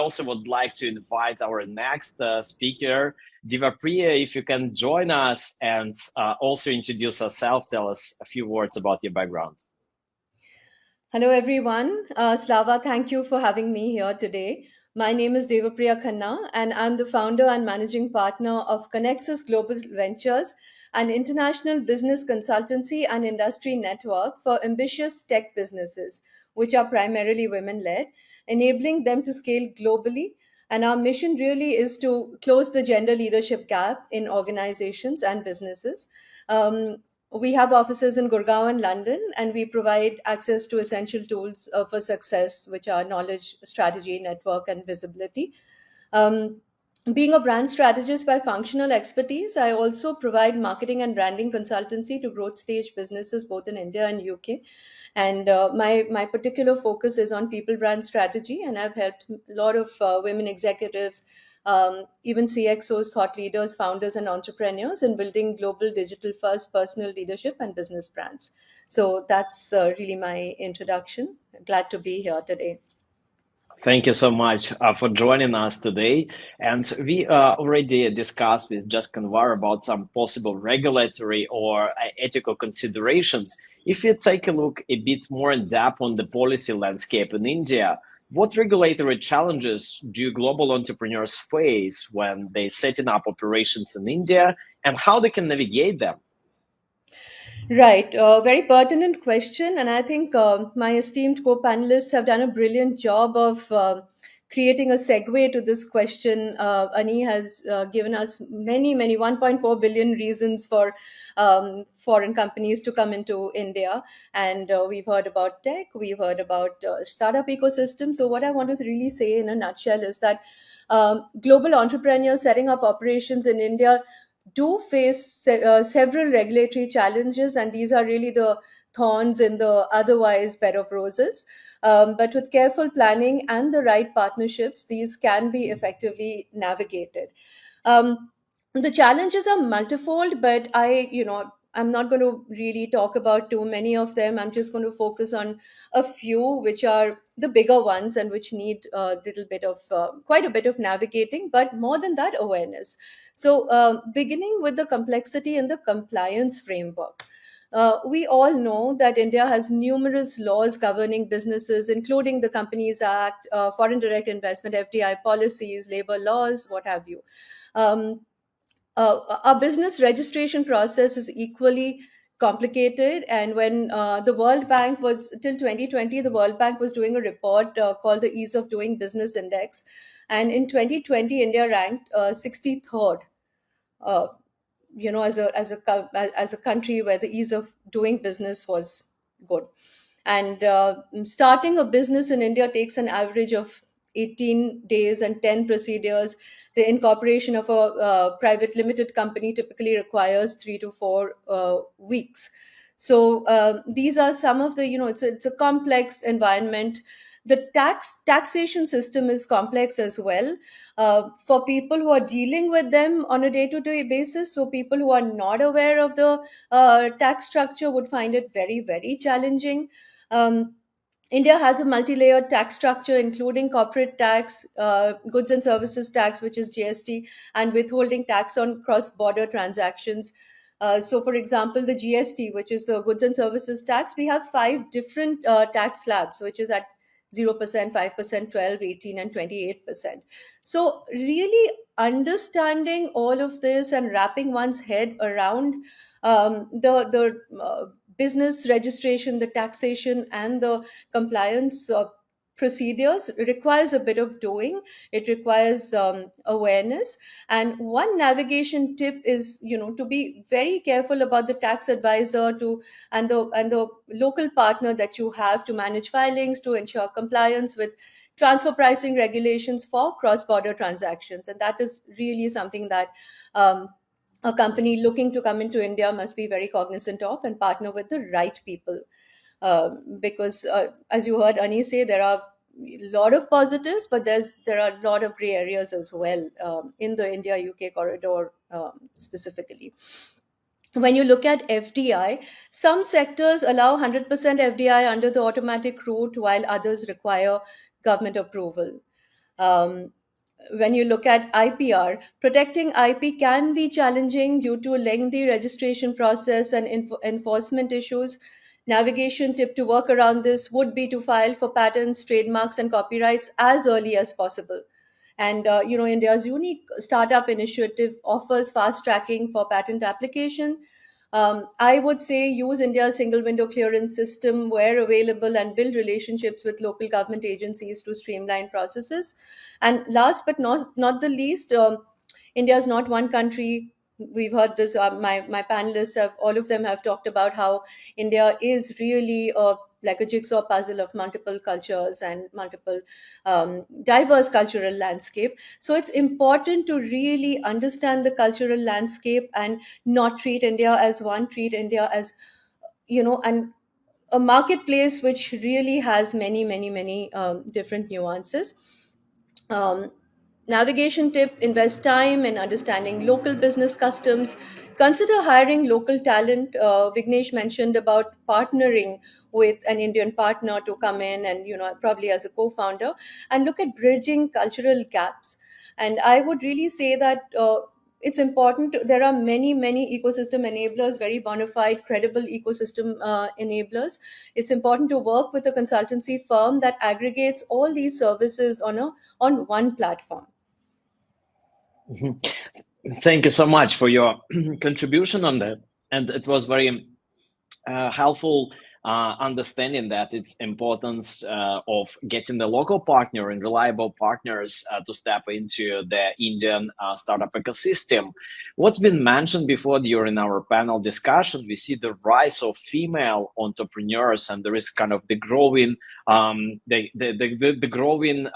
I also would like to invite our next speaker, Divapriya, if you can join us and also introduce yourself, tell us a few words about your background. Hello, everyone. Slava, thank you for having me here today. My name is Devapriya Khanna, and I'm the founder and managing partner of Connexus Global Ventures, an international business consultancy and industry network for ambitious tech businesses, which are primarily women led, enabling them to scale globally. And our mission really is to close the gender leadership gap in organizations and businesses. We have offices in Gurgaon and London, and we provide access to essential tools for success, which are knowledge, strategy, network, and visibility. Um, Being a brand strategist by functional expertise, I also provide marketing and branding consultancy to growth stage businesses both in India and UK. And my particular focus is on people brand strategy, and I've helped a lot of women executives, even CXOs, thought leaders, founders, and entrepreneurs in building global digital first personal leadership and business brands. So that's really my introduction. Glad to be here today. Thank you so much for joining us today. And we already discussed with Just Kanwar about some possible regulatory or ethical considerations. If you take a look a bit more in depth on the policy landscape in India, what regulatory challenges do global entrepreneurs face when they're setting up operations in India, and how they can navigate them? Right, very pertinent question, and I think my esteemed co-panelists have done a brilliant job of creating a segue to this question. Ani has given us many 1.4 billion reasons for foreign companies to come into India, and we've heard about tech, we've heard about startup ecosystem. So, what I want to really say in a nutshell is that global entrepreneurs setting up operations in India do face several regulatory challenges, and these are really the thorns in the otherwise bed of roses. But with careful planning and the right partnerships, these can be effectively navigated. The challenges are multifold, but I'm not going to really talk about too many of them. I'm just going to focus on a few, which are the bigger ones and which need a little bit of quite a bit of navigating, but more than that, awareness. So, beginning with the complexity in the compliance framework. We all know that India has numerous laws governing businesses, including the Companies Act, foreign direct investment, FDI policies, labor laws, what have you. Um, our business registration process is equally complicated, and when the World Bank was till 2020, the World Bank was doing a report called the Ease of Doing Business Index, and in 2020 India ranked 63rd, uh, as a country where the ease of doing business was good. And starting a business in India takes an average of 18 days and 10 procedures. The incorporation of a private limited company typically requires 3 to 4 weeks. So these are some of the, it's a complex environment. The taxation system is complex as well, for people who are dealing with them on a day-to-day basis. So people who are not aware of the tax structure would find it very challenging. um, India has a multi-layered tax structure, including corporate tax, goods and services tax, which is GST, and withholding tax on cross-border transactions. So, for example, the GST, which is the goods and services tax, we have five different tax slabs, which is at 0%, 5%, 12, 18, and 28%. So, really understanding all of this and wrapping one's head around the business registration, the taxation, and the compliance procedures requires a bit of doing. It requires awareness. And one navigation tip is, to be very careful about the tax advisor to and the local partner that you have to manage filings, to ensure compliance with transfer pricing regulations for cross-border transactions. And that is really something that a company looking to come into India must be very cognizant of and partner with the right people. Because, as you heard Ani say, there are a lot of positives, but there are a lot of gray areas as well, in the India UK corridor, specifically. When you look at FDI, some sectors allow 100% FDI under the automatic route, while others require government approval. Um, when you look at IPR, protecting IP can be challenging due to lengthy registration process and enforcement issues. Navigation tip to work around this would be to file for patents, trademarks, and copyrights as early as possible. And India's unique startup initiative offers fast tracking for patent application. I would say use India's single window clearance system where available and build relationships with local government agencies to streamline processes. And last but not the least, India is not one country. We've heard this. My panelists have, all of them have talked about how India is really like a jigsaw puzzle of multiple cultures and multiple diverse cultural landscape. So it's important to really understand the cultural landscape and not treat India as one, treat India as, and a marketplace which really has many different nuances. um, Navigation tip: invest time in understanding local business customs. Consider hiring local talent. Vignesh mentioned about partnering with an Indian partner to come in and, probably as a co founder, and look at bridging cultural gaps. And I would really say that. It's important. There are many ecosystem enablers, very bona fide, credible ecosystem enablers. It's important to work with a consultancy firm that aggregates all these services on one platform. Mhm. Thank you so much for your contribution on that. And it was very helpful understanding that it's importance of getting the local partner and reliable partners to step into the Indian startup ecosystem. What's been mentioned before during our panel discussion, we see the rise of female entrepreneurs, and there is kind of the growing the growing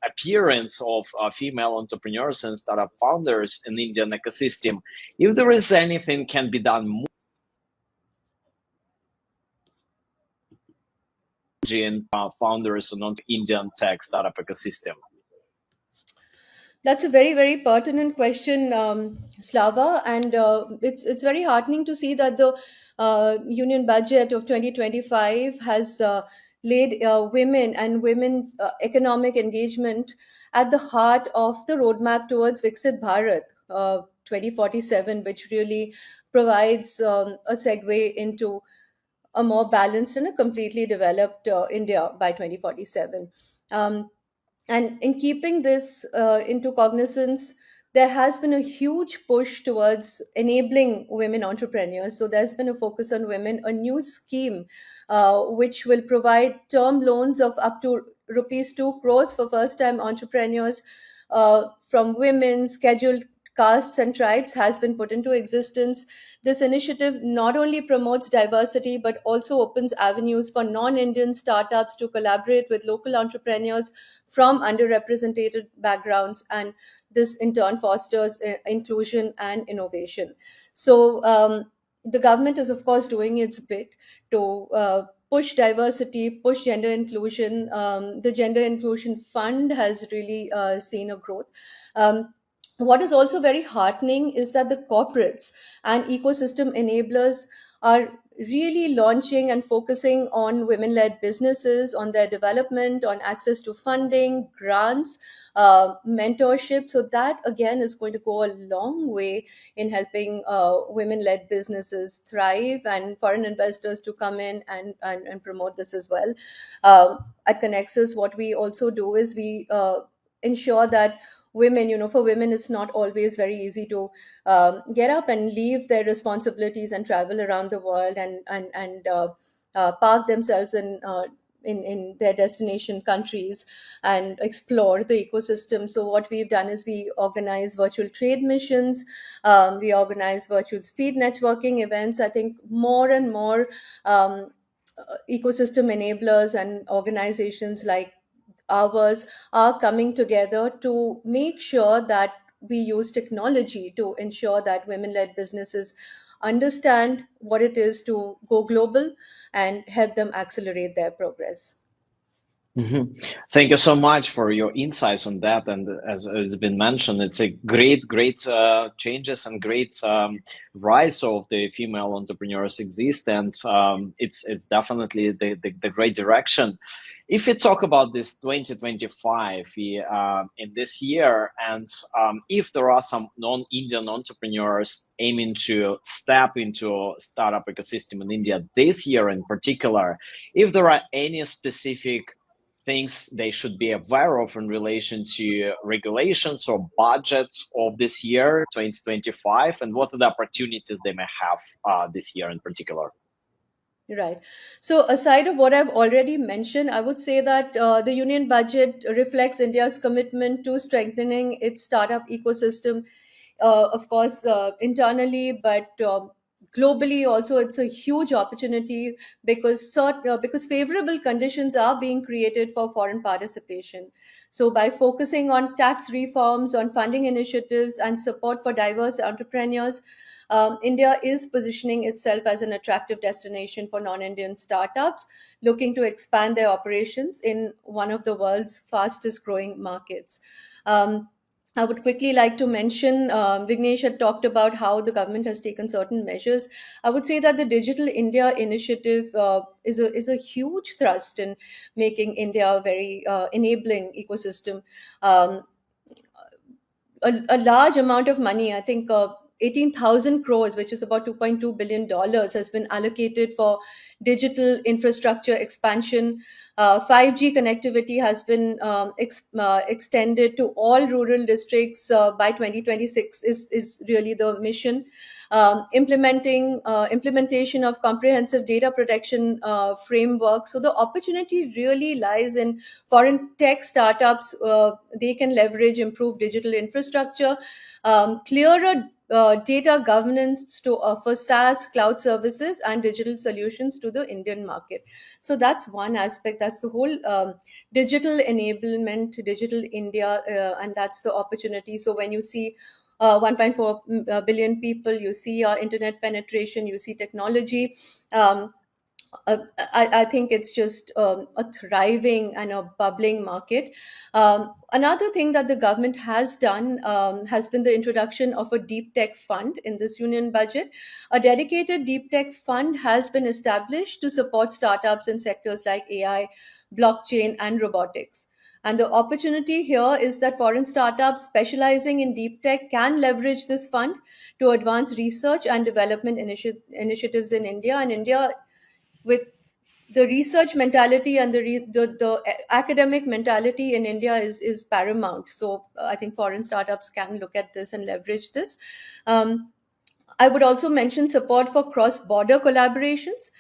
appearance of female entrepreneurs and startup founders in the Indian ecosystem. If there is anything can be done more founders on Indian tech startup ecosystem? That's a very pertinent question, Slava, and it's very heartening to see that the union budget of 2025 has laid women and women's economic engagement at the heart of the roadmap towards Viksit Bharat 2047, which really provides a segue into a more balanced and a completely developed India by 2047. Um, and in keeping this into cognizance, there has been a huge push towards enabling women entrepreneurs. So there's been a focus on women, a new scheme which will provide term loans of up to rupees 2 crores for first time entrepreneurs from women, scheduled castes, and tribes has been put into existence. This initiative not only promotes diversity but also opens avenues for non Indian startups to collaborate with local entrepreneurs from underrepresented backgrounds, and this in turn fosters inclusion and innovation. So, the government is, of course, doing its bit to push diversity, push gender inclusion. The Gender Inclusion Fund has really seen a growth. What is also very heartening is that the corporates and ecosystem enablers are really launching and focusing on women led businesses, on their development, on access to funding, grants, mentorship. So, that again is going to go a long way in helping women led businesses thrive and foreign investors to come in and promote this as well. At Connexus, what we also do is we ensure that women, for women it's not always very easy to get up and leave their responsibilities and travel around the world and park themselves in their destination countries and explore the ecosystem. So what we've done is we organize virtual trade missions, we organize virtual speed networking events. I think more and more ecosystem enablers and organizations like ours are coming together to make sure that we use technology to ensure that women led businesses understand what it is to go global and help them accelerate their progress. Mhm. Thank you so much for your insights on that. And as has been mentioned, it's a great changes and great rise of the female entrepreneurs exist, and it's definitely the great direction. If we talk about this 2025 in this year, and if there are some non-Indian entrepreneurs aiming to step into startup ecosystem in India this year in particular, if there are any specific things they should be aware of in relation to regulations or budgets of this year 2025, and what are the opportunities they may have this year in particular? Right. So, aside of what I've already mentioned, I would say that the union budget reflects India's commitment to strengthening its startup ecosystem, of course, internally, but globally also. It's a huge opportunity because favorable conditions are being created for foreign participation. So, by focusing on tax reforms, on funding initiatives, and support for diverse entrepreneurs, India is positioning itself as an attractive destination for non Indian startups looking to expand their operations in one of the world's fastest growing markets. Um, I would quickly like to mention Vignesh had talked about how the government has taken certain measures. I would say that the Digital India initiative is a huge thrust in making India a very enabling ecosystem. Um, a large amount of money, I think 18,000 crores, which is about $2.2 billion, has been allocated for digital infrastructure expansion. 5G connectivity has been extended to all rural districts by 2026 is really the mission. Implementation of comprehensive data protection framework. So the opportunity really lies in foreign tech startups. They can leverage improved digital infrastructure, clearer data governance to offer SaaS, cloud services, and digital solutions to the Indian market. So that's one aspect. That's the whole digital enablement, digital India, and that's the opportunity. So when you see 1.4 billion people, you see internet penetration, you see technology. Um, I think it's just a thriving and a bubbling market. Another thing that the government has done has been the introduction of a deep tech fund in this union budget. A dedicated deep tech fund has been established to support startups in sectors like AI, blockchain, and robotics. And the opportunity here is that foreign startups specializing in deep tech can leverage this fund to advance research and development initiatives in India. And India, with the research mentality and the academic mentality in India is paramount. So I think foreign startups can look at this and leverage this. Um, I would also mention support for cross border collaborations.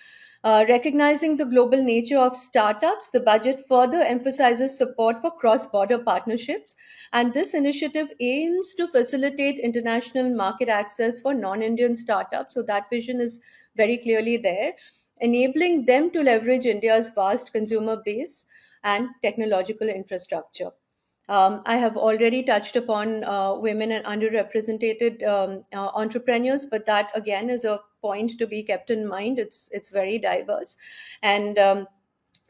Recognizing the global nature of startups, the budget further emphasizes support for cross border partnerships. And this initiative aims to facilitate international market access for non Indian startups. So that vision is very clearly there, enabling them to leverage India's vast consumer base and technological infrastructure. I have already touched upon women and underrepresented entrepreneurs, but that again is a point to be kept in mind. It's very diverse, and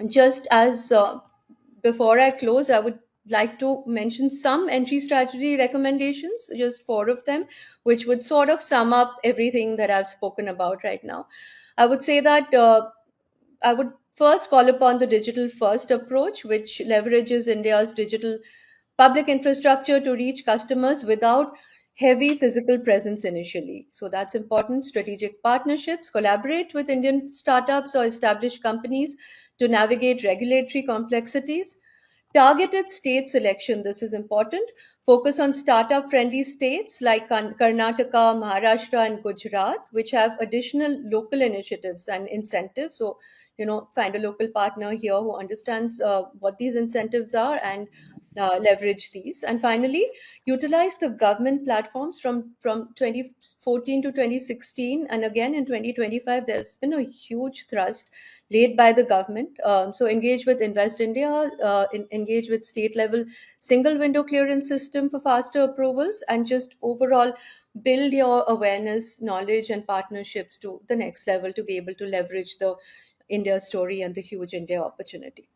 just as before I close, I would like to mention some entry strategy recommendations, just four of them, which would sort of sum up everything that I've spoken about right now. I would say that I would first call upon the digital first approach, which leverages India's digital public infrastructure to reach customers without heavy physical presence initially. So that's important. Strategic partnerships, collaborate with Indian startups or established companies to navigate regulatory complexities. Targeted state selection, this is important. Focus on startup friendly states like Karnataka, Maharashtra, and Gujarat, which have additional local initiatives and incentives. So, find a local partner here who understands what these incentives are and leverage these. And finally, utilize the government platforms from 2014 to 2016. And again in 2025, there's been a huge thrust laid by the government. So engage with Invest India, engage with state level single window clearance system for faster approvals, and just overall build your awareness, knowledge, and partnerships to the next level to be able to leverage the India story and the huge India opportunity.